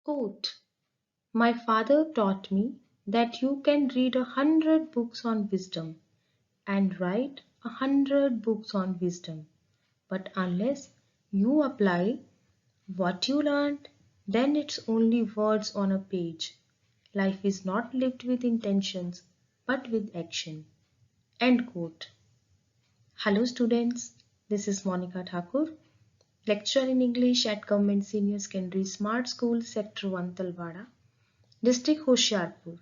Quote, my father taught me that you can read 100 books on wisdom and write 100 books on wisdom, but unless you apply what you learned, then it's only words on a page. Life is not lived with intentions, but with action. End quote. Hello students, this is Monika Thakur, lecturer in English at Government Senior Secondary Smart School, Sector 1, Talwara, District Hoshiarpur.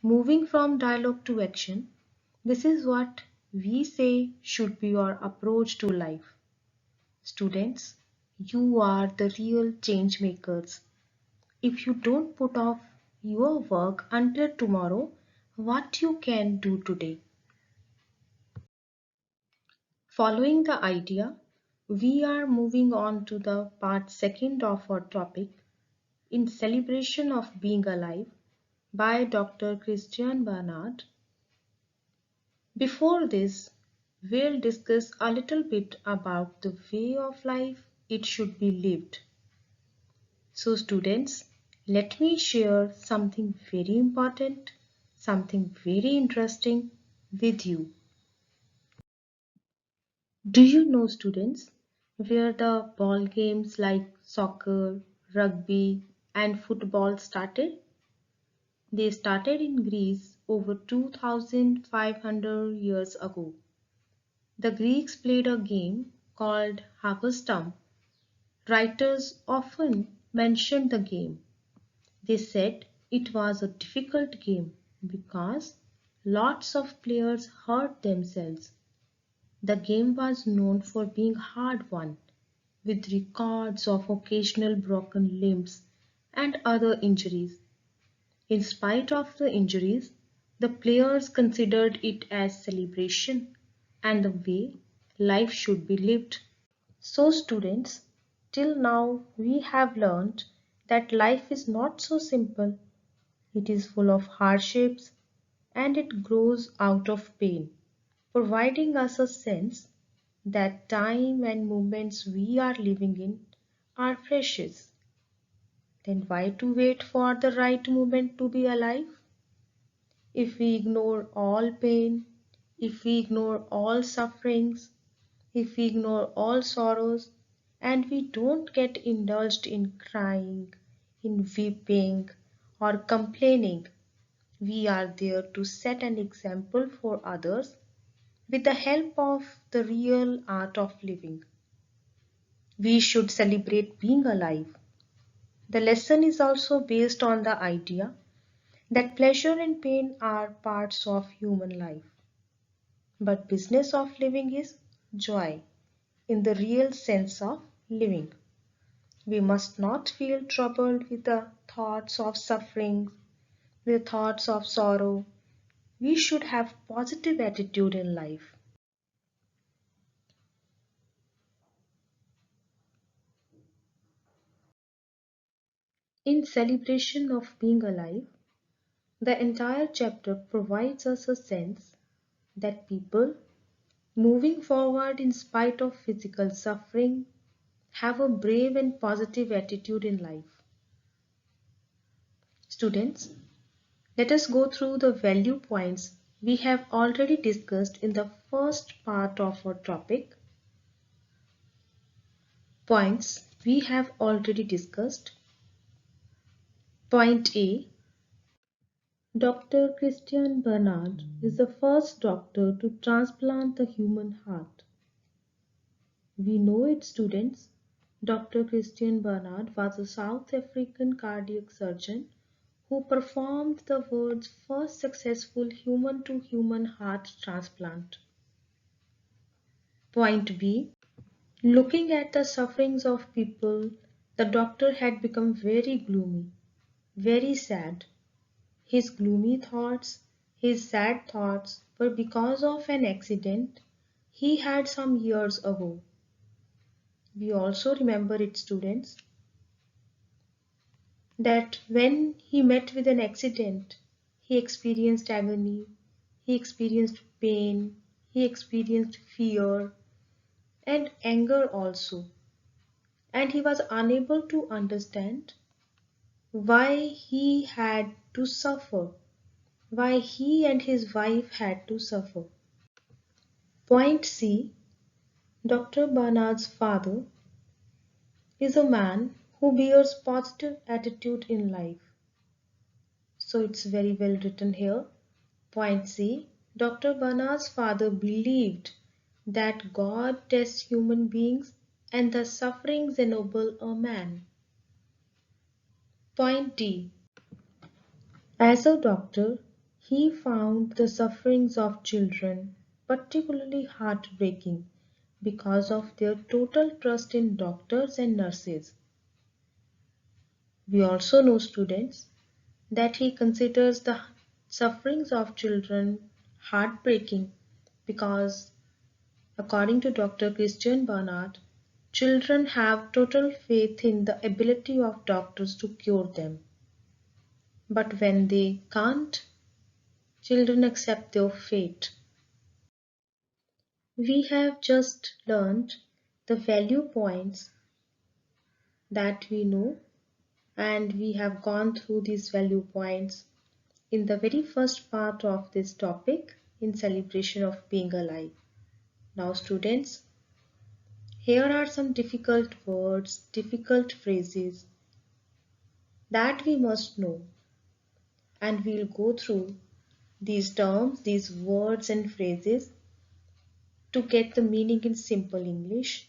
Moving from dialogue to action, this is what we say should be your approach to life. Students, you are the real change makers. If you don't put off your work until tomorrow, what you can do today? Following the idea, we are moving on to the part second of our topic, In Celebration of Being Alive, by Dr. Christian Barnard. Before this, we'll discuss a little bit about the way of life it should be lived. So students, let me share something very important, something very interesting with you. Do you know students where the ball games like soccer, rugby and football started? They started in Greece over 2500 years ago. The Greeks played a game called Hagostum. Writers often mentioned the game. They said it was a difficult game because lots of players hurt themselves. The game was known for being hard won, with records of occasional broken limbs and other injuries. In spite of the injuries, the players considered it as celebration and the way life should be lived. So students, till now we have learned that life is not so simple. It is full of hardships and it grows out of pain, providing us a sense that time and moments we are living in are precious. Then why to wait for the right moment to be alive? If we ignore all pain, if we ignore all sufferings, if we ignore all sorrows, and we don't get indulged in crying, in weeping, or complaining, we are there to set an example for others with the help of the real art of living. We should celebrate being alive. The lesson is also based on the idea that pleasure and pain are parts of human life. But business of living is joy in the real sense of living. We must not feel troubled with the thoughts of suffering, with the thoughts of sorrow. We should have positive attitude in life. In celebration of being alive, the entire chapter provides us a sense that people moving forward in spite of physical suffering have a brave and positive attitude in life. Students, let us go through the value points we have already discussed in the first part of our topic. Points we have already discussed. Point A. Dr. Christian Barnard is the first doctor to transplant the human heart. We know it, students. Dr. Christian Barnard was a South African cardiac surgeon who performed the world's first successful human-to-human heart transplant. Point B. Looking at the sufferings of people, the doctor had become very gloomy, very sad. His gloomy thoughts, his sad thoughts were because of an accident he had some years ago. We also remember it, students, that when he met with an accident, he experienced agony, he experienced pain, he experienced fear and anger also, and he was unable to understand why he had to suffer, why he and his wife had to suffer. Point C. Dr. Barnard's father is a man who bears positive attitude in life. So it's very well written here. Point C. Dr. Barnard's father believed that God tests human beings and the sufferings ennoble a man. Point D. As a doctor, he found the sufferings of children particularly heartbreaking because of their total trust in doctors and nurses. We also know, students, that he considers the sufferings of children heartbreaking because, according to Dr. Christian Barnard, children have total faith in the ability of doctors to cure them. But when they can't, children accept their fate. We have just learned the value points that we know, and we have gone through these value points in the very first part of this topic in celebration of being alive. Now, students, here are some difficult words, difficult phrases that we must know, and we'll go through these terms, these words and phrases to get the meaning in simple English.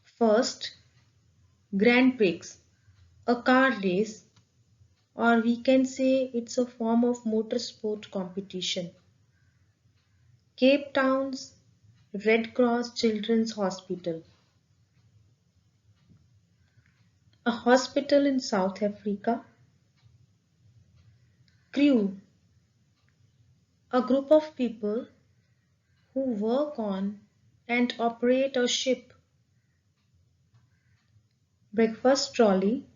First, Grand Prix, a car race, or we can say it's a form of motorsport competition. Cape Town's Red Cross Children's Hospital, a hospital in South Africa. Crew, a group of people who work on and operate a ship. Breakfast trolley,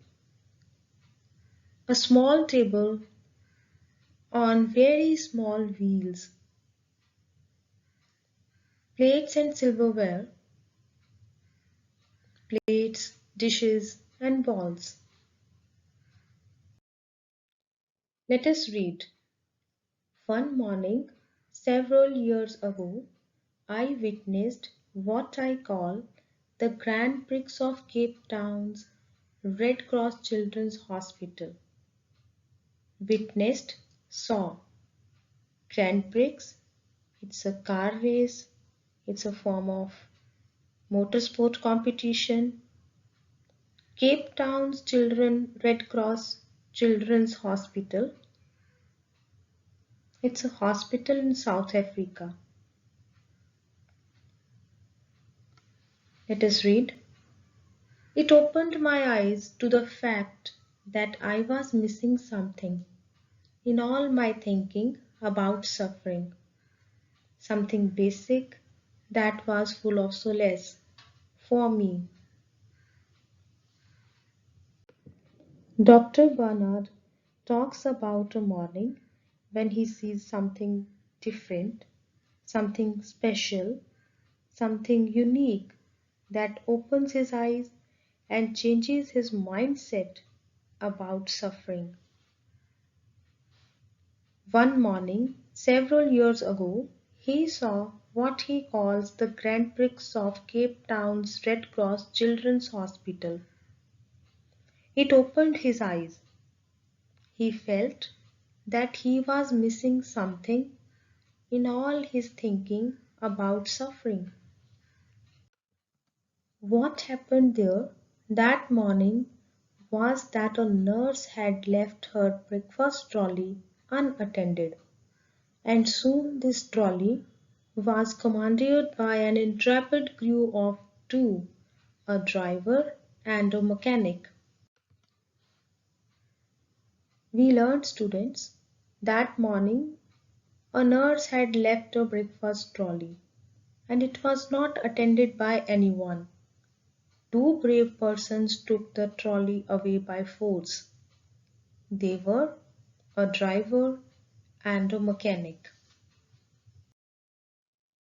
a small table on very small wheels. Plates and silverware, plates, dishes, and balls. Let us read. One morning, several years ago, I witnessed what I call the Grand Prix of Cape Town's Red Cross Children's Hospital. Witnessed, saw. Grand Prix, it's a car race, it's a form of motorsport competition. Cape Town's Red Cross Children's Hospital, it's a hospital in South Africa. Let us read. It opened my eyes to the fact that I was missing something in all my thinking about suffering, something basic that was full of solace for me. Dr. Barnard talks about a morning when he sees something different, something special, something unique that opens his eyes and changes his mindset about suffering. One morning, several years ago, he saw what he calls the Grand Prix of Cape Town's Red Cross Children's Hospital. It opened his eyes. He felt that he was missing something in all his thinking about suffering. What happened there that morning was that a nurse had left her breakfast trolley unattended, and soon this trolley was commanded by an intrepid crew of two, a driver and a mechanic. We learned, students, that morning a nurse had left a breakfast trolley, and it was not attended by anyone. Two brave persons took the trolley away by force. They were a driver and a mechanic.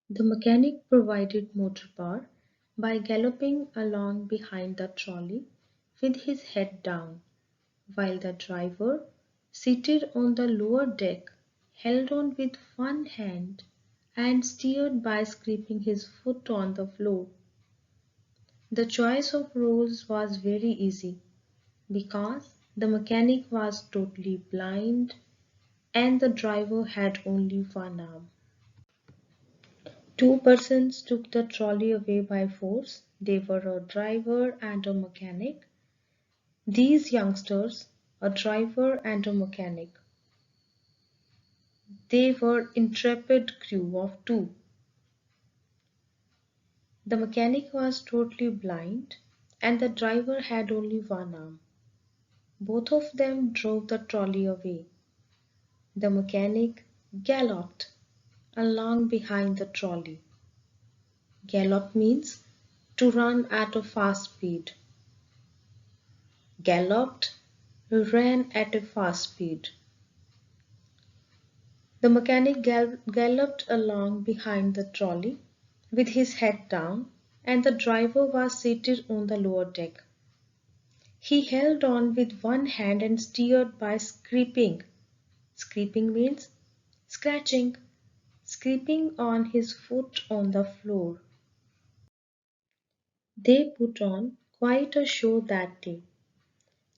The mechanic provided motor power by galloping along behind the trolley, with his head down, while the driver, seated on the lower deck, held on with one hand and steered by scraping his foot on the floor. The choice of roles was very easy because the mechanic was totally blind and the driver had only one arm. Two persons took the trolley away by force. They were a driver and a mechanic. These youngsters, a driver and a mechanic, they were intrepid crew of two. The mechanic was totally blind and the driver had only one arm. Both of them drove the trolley away. The mechanic galloped along behind the trolley. Gallop means to run at a fast speed. Galloped, ran at a fast speed. The mechanic galloped along behind the trolley with his head down, and the driver was seated on the lower deck. He held on with one hand and steered by scraping. Scraping means scratching, scraping on his foot on the floor. They put on quite a show that day,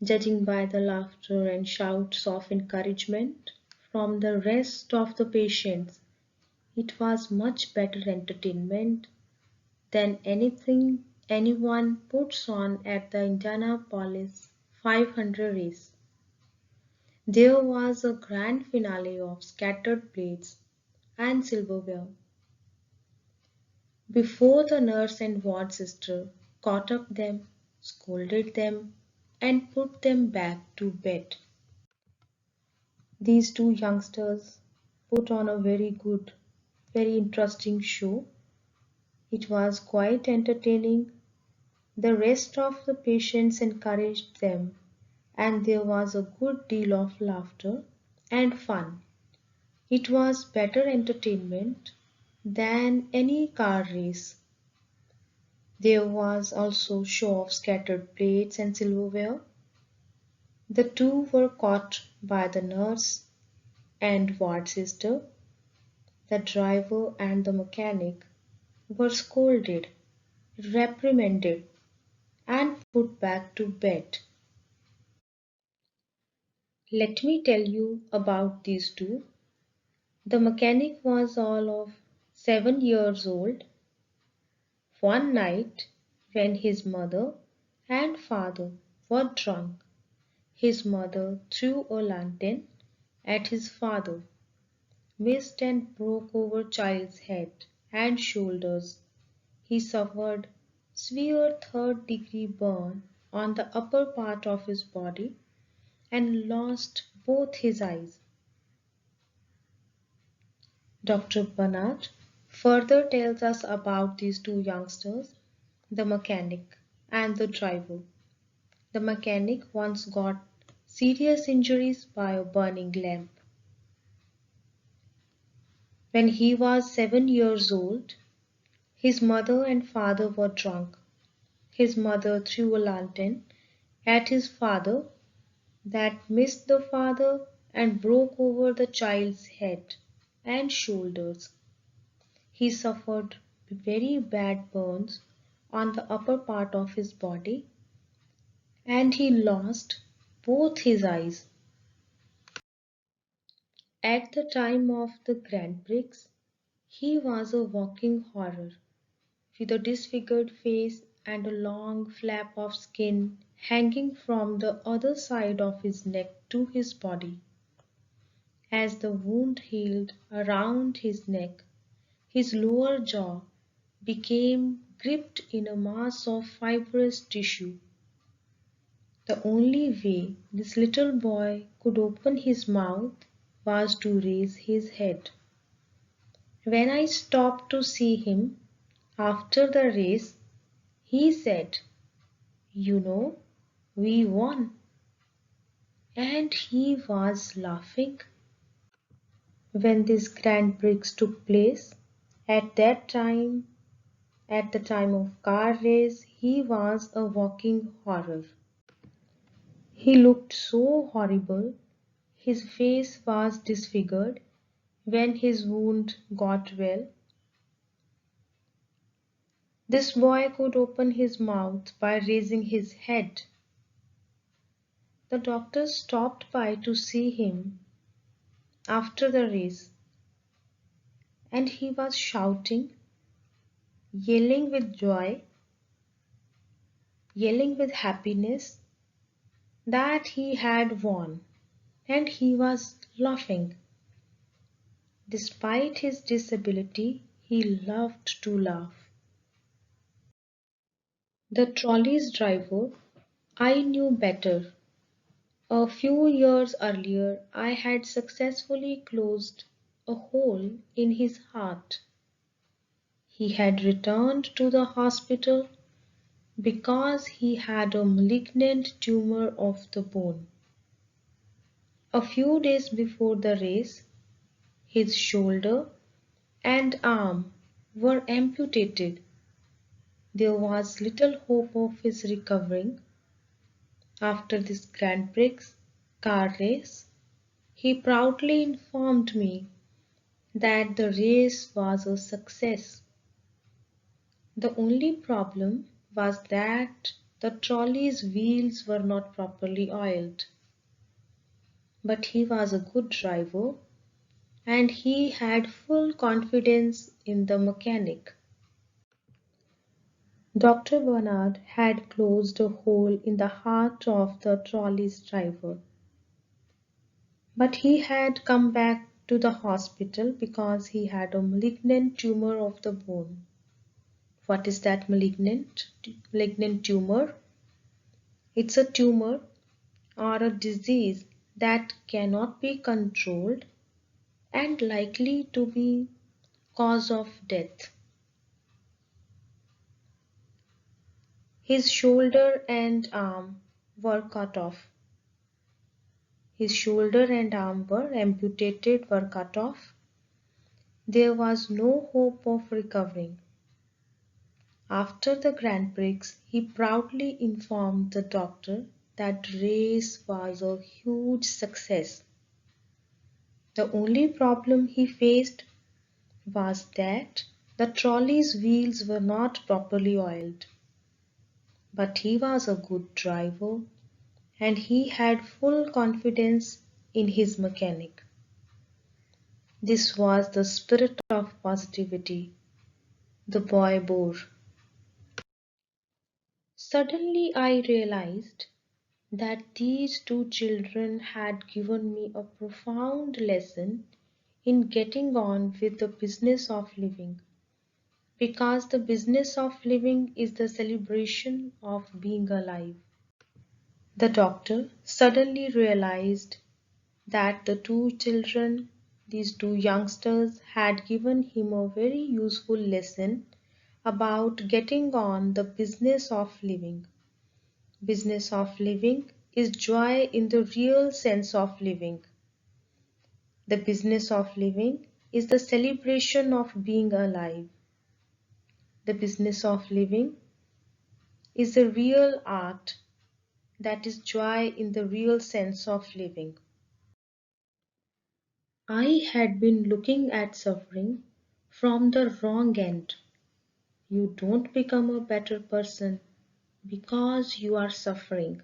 judging by the laughter and shouts of encouragement from the rest of the patients. It was much better entertainment than anything anyone puts on at the Indianapolis 500 race. There was a grand finale of scattered plates and silverware. Before the nurse and ward sister caught up them, scolded them, and put them back to bed. These two youngsters put on a very good, very interesting show. It was quite entertaining. The rest of the patients encouraged them, and there was a good deal of laughter and fun. It was better entertainment than any car race. There was also show of scattered plates and silverware. The two were caught by the nurse and ward sister. The driver and the mechanic were scolded, reprimanded, and put back to bed. Let me tell you about these two. The mechanic was all of 7 years old. One night, when his mother and father were drunk, his mother threw a lantern at his father, missed and broke over child's head and shoulders. He suffered severe third-degree burn on the upper part of his body and lost both his eyes. Dr. Bernard further tells us about these two youngsters, the mechanic and the driver. The mechanic once got serious injuries by a burning lamp. When he was 7 years old, his mother and father were drunk. His mother threw a lantern at his father that missed the father and broke over the child's head and shoulders. He suffered very bad burns on the upper part of his body and he lost both his eyes. At the time of the Grand Prix, he was a walking horror with a disfigured face and a long flap of skin hanging from the other side of his neck to his body. As the wound healed around his neck, his lower jaw became gripped in a mass of fibrous tissue. The only way this little boy could open his mouth was to raise his head. When I stopped to see him after the race, he said, "You know, we won." And he was laughing. When this Grand Prix took place, at that time, at the time of car race, he was a walking horror. He looked so horrible. His face was disfigured. When his wound got well, this boy could open his mouth by raising his head. The doctor stopped by to see him after the race, and he was shouting, yelling with joy, yelling with happiness that he had won, and he was laughing. Despite his disability, he loved to laugh. The Trolleys driver I knew better. A few years earlier, I had successfully closed a hole in his heart. He had returned to the hospital because he had a malignant tumor of the bone. A few days before the race, his shoulder and arm were amputated. There was little hope of his recovering. After this Grand Prix car race, he proudly informed me that the race was a success. The only problem was that the trolley's wheels were not properly oiled. But he was a good driver and he had full confidence in the mechanic. Dr. Bernard had closed a hole in the heart of the trolley's driver. But he had come back to the hospital because he had a malignant tumor of the bone. What is that malignant tumor? It's a tumor or a disease that cannot be controlled and likely to be cause of death. His shoulder and arm were cut off. His shoulder and arm were amputated, were cut off. There was no hope of recovering. After the Grand Prix, he proudly informed the doctor that race was a huge success. The only problem he faced was that the trolley's wheels were not properly oiled. But he was a good driver and he had full confidence in his mechanic. This was the spirit of positivity the boy bore. Suddenly I realized that these two children had given me a profound lesson in getting on with the business of living, because the business of living is the celebration of being alive. The doctor suddenly realized that the two children, these two youngsters, had given him a very useful lesson about getting on the business of living. Business of living is joy in the real sense of living. The business of living is the celebration of being alive. The business of living is the real art, that is joy in the real sense of living. I had been looking at suffering from the wrong end. You don't become a better person because you are suffering,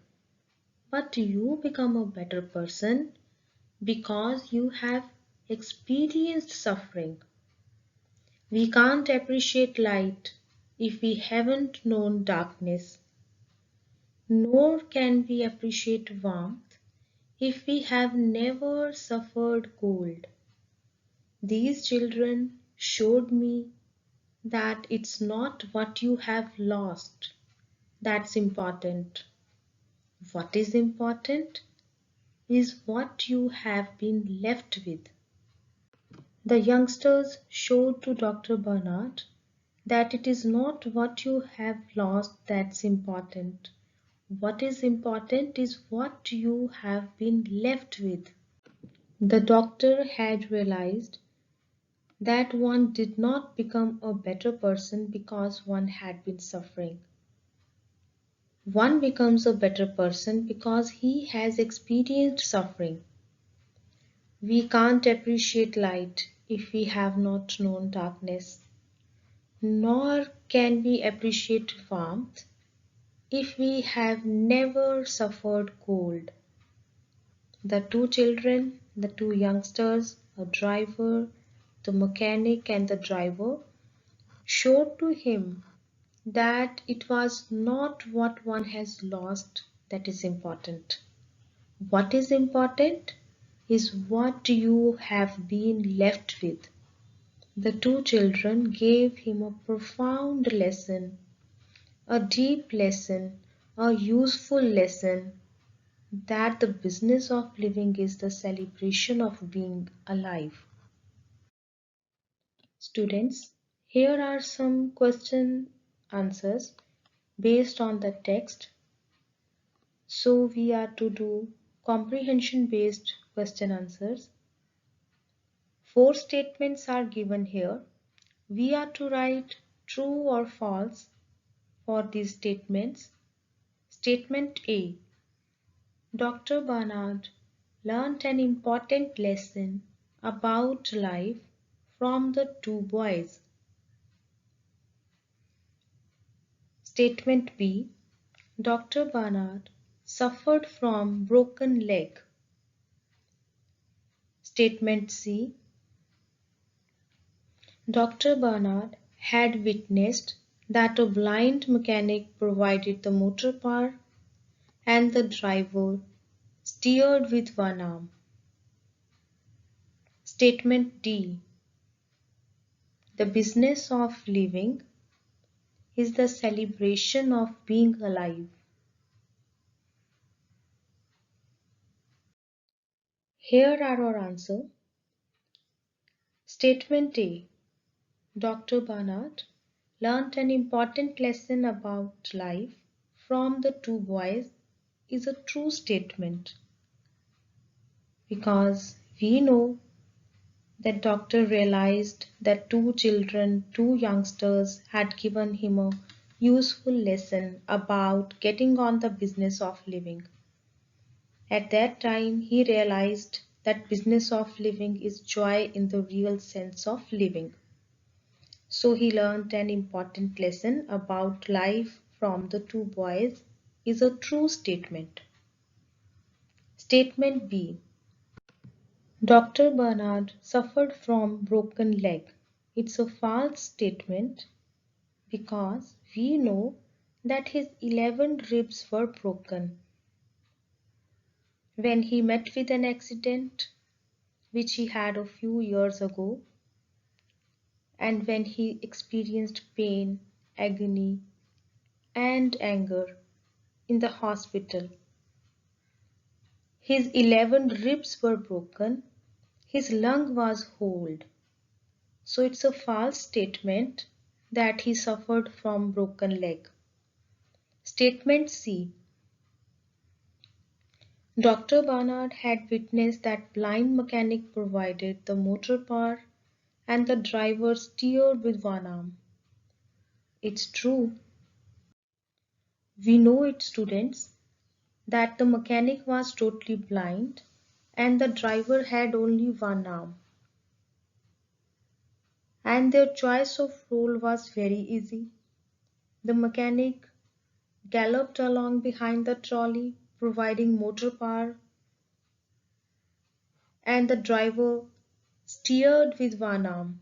but you become a better person because you have experienced suffering. We can't appreciate light if we haven't known darkness, nor can we appreciate warmth if we have never suffered cold. These children showed me that it's not what you have lost that's important. What is important is what you have been left with. The youngsters showed to Dr. Bernard that it is not what you have lost that's important. What is important is what you have been left with. The doctor had realized that one did not become a better person because one had been suffering. One becomes a better person because he has experienced suffering. We can't appreciate light if we have not known darkness, nor can we appreciate warmth if we have never suffered cold. The two children, the two youngsters, a driver, the mechanic, and the driver showed to him that it was not what one has lost that is important. What is important is what you have been left with. The two children gave him a profound lesson, a deep lesson, a useful lesson that the business of living is the celebration of being alive. Students, here are some question answers based on the text. So we are to do comprehension based question answers. 4 statements are given here. We are to write true or false for these statements. Statement A. Dr. Barnard learnt an important lesson about life from the two boys. Statement B. Dr. Barnard suffered from broken leg. Statement C. Dr. Barnard had witnessed that a blind mechanic provided the motor power and the driver steered with one arm. Statement D. The business of living is the celebration of being alive. Here are our answers. Statement A. Dr. Barnard learnt an important lesson about life from the two boys is a true statement because we know that doctor realized that two children, two youngsters had given him a useful lesson about getting on the business of living. At that time, he realized that business of living is joy in the real sense of living. So he learned an important lesson about life from the two boys is a true statement. Statement B. Dr. Barnard suffered from broken leg. It's a false statement because we know that his 11 ribs were broken when he met with an accident which he had a few years ago and when he experienced pain, agony, and anger in the hospital. His 11 ribs were broken, his lung was holed. So it's a false statement that he suffered from broken leg. Statement C. Dr. Barnard had witnessed that blind mechanic provided the motor power and the driver steered with one arm. It's true. We know it, students, that the mechanic was totally blind and the driver had only one arm. And their choice of role was very easy. The mechanic galloped along behind the trolley, providing motor power, and the driver steered with one arm.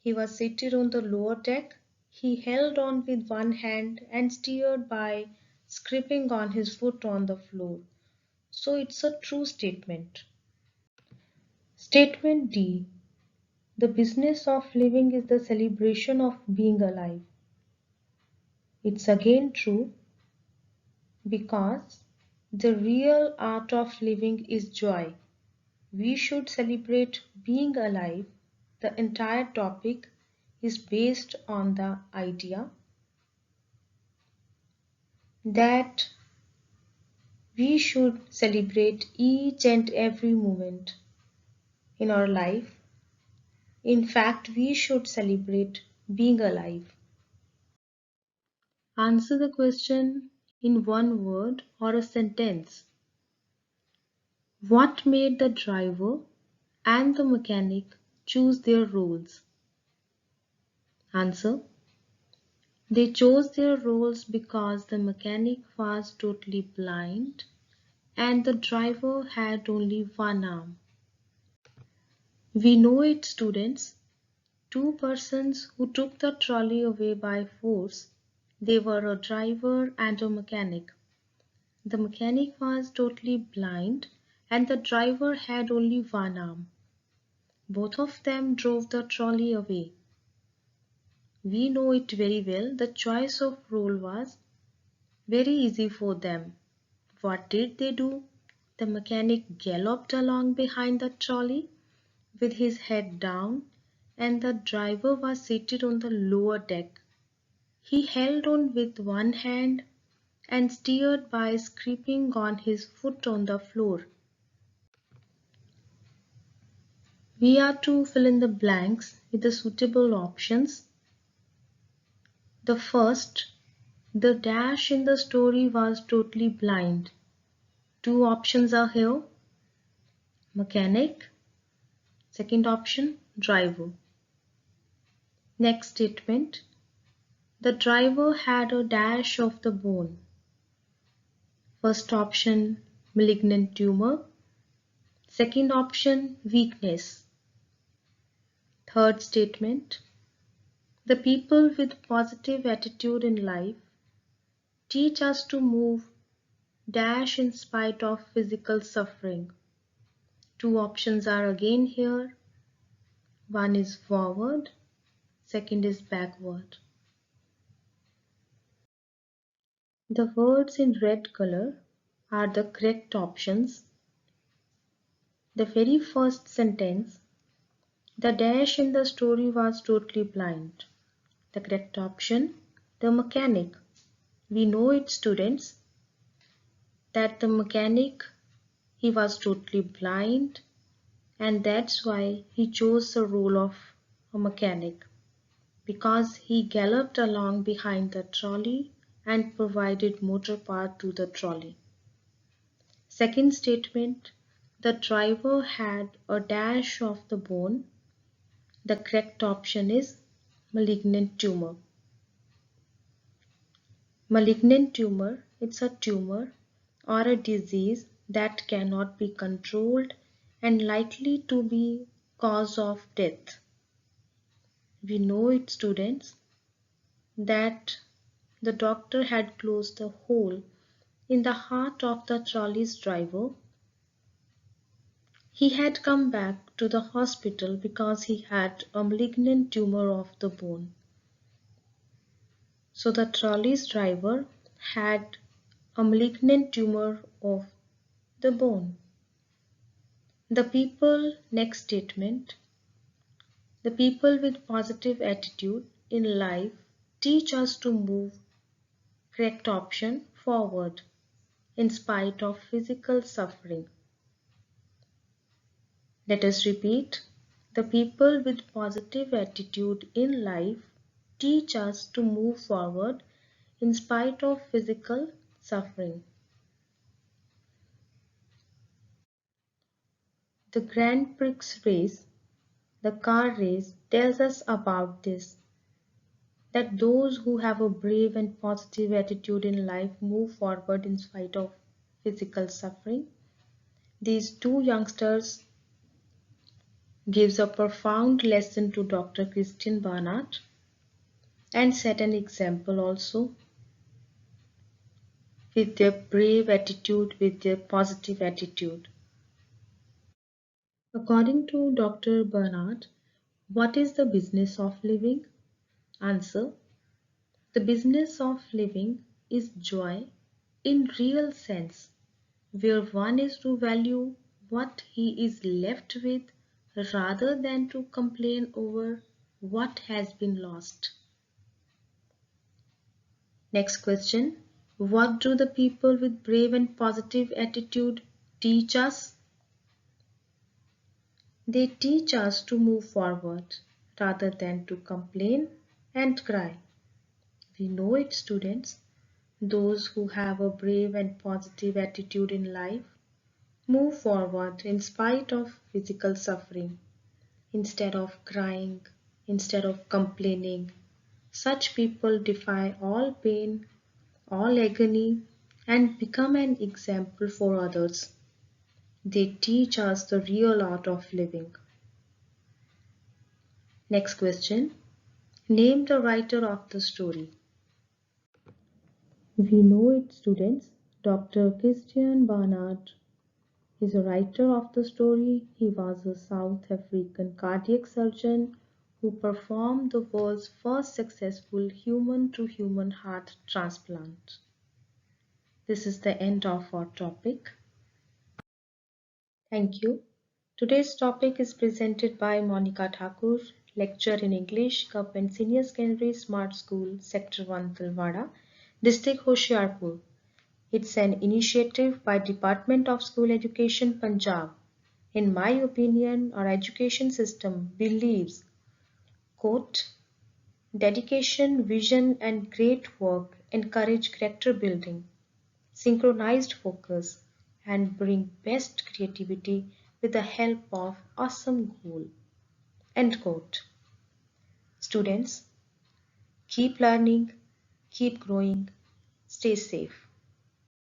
He was seated on the lower deck. He held on with one hand and steered by scraping on his foot on the floor. So it's a true statement. Statement D. The business of living is the celebration of being alive. It's again true because the real art of living is joy. We should celebrate being alive. The entire topic is based on the idea that we should celebrate each and every moment in our life. In fact, we should celebrate being alive. Answer the question in one word or a sentence. What made the driver and the mechanic choose their roles? Answer. They chose their roles because the mechanic was totally blind and the driver had only one arm. We know it, students. Two persons who took the trolley away by force. They were a driver and a mechanic. The mechanic was totally blind and the driver had only one arm. Both of them drove the trolley away. We know it very well. The choice of role was very easy for them. What did they do? The mechanic galloped along behind the trolley with his head down, and the driver was seated on the lower deck. He held on with one hand and steered by scraping on his foot on the floor. We are to fill in the blanks with the suitable options. The first, the dash in the story was totally blind. Two options are here. Mechanic. Second option, driver. Next statement. The driver had a dash of the bone. First option, malignant tumor. Second option, weakness. Third statement. The people with positive attitude in life teach us to move dash in spite of physical suffering. Two options are again here. One is forward, second is backward. The words in red color are the correct options. The very first sentence, the dash in the story was totally blind. The correct option, the mechanic. We know it, students, that the mechanic, he was totally blind and that's why he chose the role of a mechanic, because he galloped along behind the trolley and provided motor power to the trolley. Second statement, the driver had a dash of the bone. The correct option is malignant tumor. Malignant tumor, it's a tumor or a disease that cannot be controlled and likely to be cause of death. We know it, students, that the doctor had closed a hole in the heart of the trolley's driver. He had come back to the hospital because he had a malignant tumor of the bone. So the trolley's driver had a malignant tumor of the bone. The people, next statement, the people with positive attitude in life teach us to move, correct option, forward in spite of physical suffering. Let us repeat. The people with positive attitude in life teach us to move forward in spite of physical suffering. The Grand Prix race, the car race, tells us about this, that those who have a brave and positive attitude in life move forward in spite of physical suffering. These two youngsters gives a profound lesson to Dr. Christian Barnard and set an example also with their brave attitude, with their positive attitude. According to Dr. Barnard, what is the business of living? Answer. The business of living is joy in real sense, where one is to value what he is left with rather than to complain over what has been lost. Next question. What do the people with brave and positive attitude teach us? They teach us to move forward rather than to complain and cry. We know it, students. Those who have a brave and positive attitude in life move forward in spite of physical suffering. Instead of crying, instead of complaining, such people defy all pain, all agony, and become an example for others. They teach us the real art of living. Next question. Name the writer of the story. We know it, students. Dr. Christian Barnard is a writer of the story. He was a South African cardiac surgeon who performed the world's first successful human to human heart transplant. This is the end of our topic. Thank you. Today's topic is presented by Monika Thakur, lecturer in English, Government Senior Secondary Smart School, Sector 1, Talwara, District Hoshiarpur. It's an initiative by Department of School Education, Punjab. In my opinion, our education system believes, quote, dedication, vision, and great work encourage character building, synchronized focus, and bring best creativity with the help of awesome goal. End quote. Students, keep learning, keep growing, stay safe.